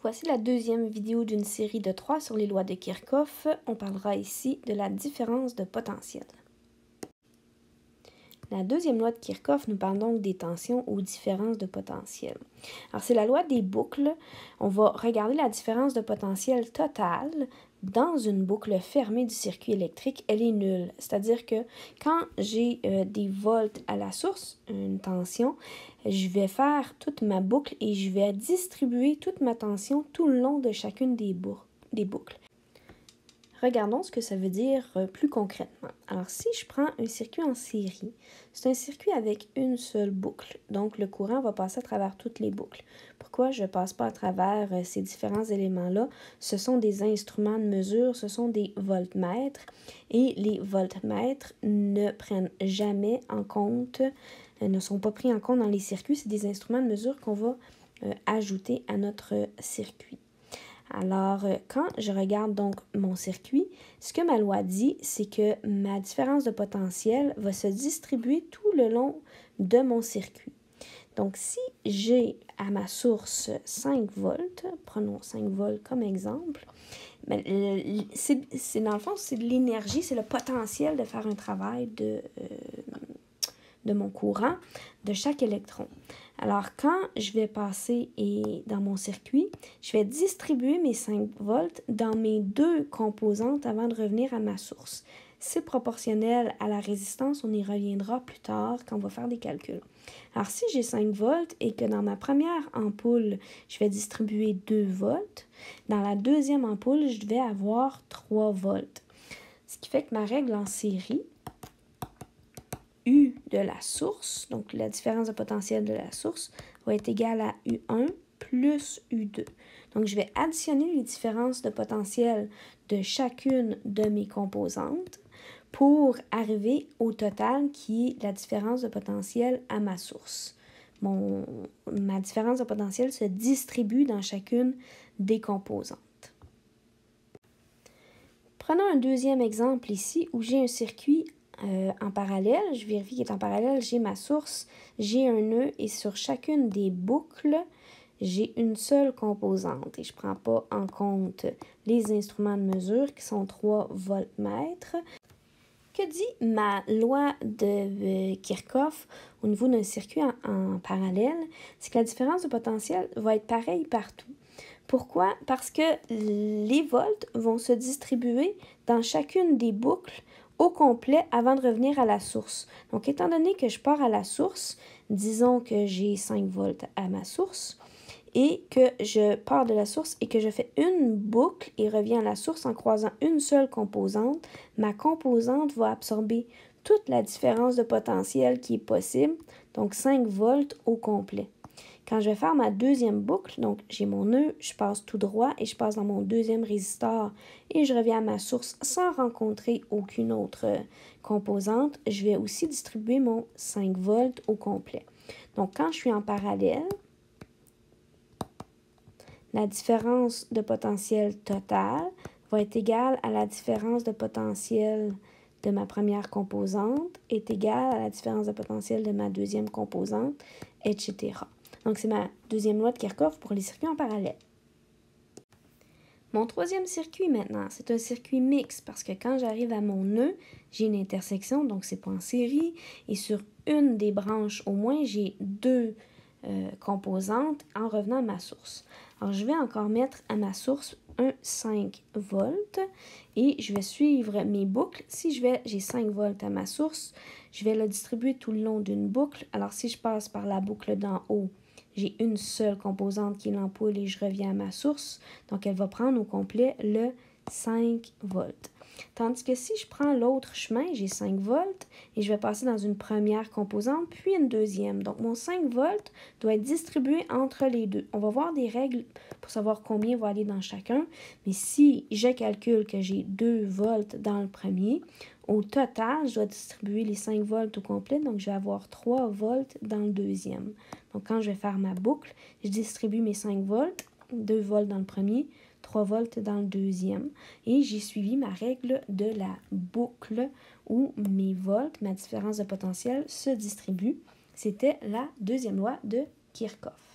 Voici la deuxième vidéo d'une série de 3 sur les lois de Kirchhoff. On parlera ici de la différence de potentiel. La deuxième loi de Kirchhoff nous parle donc des tensions ou différences de potentiel. Alors, c'est la loi des boucles. On va regarder la différence de potentiel totale dans une boucle fermée du circuit électrique. Elle est nulle. C'est-à-dire que quand j'ai des volts à la source, une tension, je vais faire toute ma boucle et je vais distribuer toute ma tension tout le long de chacune des boucles. Regardons ce que ça veut dire plus concrètement. Alors, si je prends un circuit en série, c'est un circuit avec une seule boucle. Donc, le courant va passer à travers toutes les boucles. Pourquoi je ne passe pas à travers ces différents éléments-là? Ce sont des instruments de mesure, ce sont des voltmètres. Et les voltmètres ne prennent jamais en compte, ne sont pas pris en compte dans les circuits. C'est des instruments de mesure qu'on va ajouter à notre circuit. Alors, quand je regarde donc mon circuit, ce que ma loi dit, c'est que ma différence de potentiel va se distribuer tout le long de mon circuit. Donc, si j'ai à ma source 5 volts, prenons 5 volts comme exemple, dans le fond, c'est de l'énergie, c'est le potentiel de faire un travail de mon courant, de chaque électron. Alors, quand je vais passer dans mon circuit, je vais distribuer mes 5 volts dans mes deux composantes avant de revenir à ma source. C'est proportionnel à la résistance, on y reviendra plus tard quand on va faire des calculs. Alors, si j'ai 5 volts et que dans ma première ampoule, je vais distribuer 2 volts, dans la deuxième ampoule, je vais avoir 3 volts. Ce qui fait que ma règle en série, U de la source, donc la différence de potentiel de la source, va être égale à U1 plus U2. Donc, je vais additionner les différences de potentiel de chacune de mes composantes pour arriver au total qui est la différence de potentiel à ma source. Ma différence de potentiel se distribue dans chacune des composantes. Prenons un deuxième exemple ici où j'ai un circuit en parallèle, je vérifie qu'il est en parallèle, j'ai ma source, j'ai un nœud et sur chacune des boucles, j'ai une seule composante et je ne prends pas en compte les instruments de mesure qui sont 3 voltmètres. Que dit ma loi de Kirchhoff au niveau d'un circuit en parallèle? C'est que la différence de potentiel va être pareille partout. Pourquoi? Parce que les volts vont se distribuer dans chacune des boucles au complet avant de revenir à la source. Donc, étant donné que je pars à la source, disons que j'ai 5 volts à ma source et que je pars de la source et que je fais une boucle et reviens à la source en croisant une seule composante, ma composante va absorber toute la différence de potentiel qui est possible, donc 5 volts au complet. Quand je vais faire ma deuxième boucle, donc j'ai mon nœud, je passe tout droit et je passe dans mon deuxième résistor et je reviens à ma source sans rencontrer aucune autre composante, je vais aussi distribuer mon 5 volts au complet. Donc, quand je suis en parallèle, la différence de potentiel totale va être égale à la différence de potentiel de ma première composante, est égale à la différence de potentiel de ma deuxième composante, etc. Donc, c'est ma deuxième loi de Kirchhoff pour les circuits en parallèle. Mon troisième circuit maintenant, c'est un circuit mixte parce que quand j'arrive à mon nœud, j'ai une intersection, donc c'est pas en série. Et sur une des branches au moins, j'ai 2 composantes en revenant à ma source. Alors, je vais encore mettre à ma source un 5 volts et je vais suivre mes boucles. Si j'ai 5 volts à ma source, je vais le distribuer tout le long d'une boucle. Alors, si je passe par la boucle d'en haut, j'ai une seule composante qui est l'ampoule et je reviens à ma source. Donc, elle va prendre au complet le 5 volts. Tandis que si je prends l'autre chemin, j'ai 5 volts et je vais passer dans une première composante, puis une deuxième. Donc, mon 5 volts doit être distribué entre les deux. On va voir des règles pour savoir combien va aller dans chacun. Mais si je calcule que j'ai 2 volts dans le premier, au total, je dois distribuer les 5 volts au complet. Donc, je vais avoir 3 volts dans le deuxième. Donc, quand je vais faire ma boucle, je distribue mes 5 volts, 2 volts dans le premier, 3 volts dans le deuxième. Et j'ai suivi ma règle de la boucle où mes volts, ma différence de potentiel, se distribuent. C'était la deuxième loi de Kirchhoff.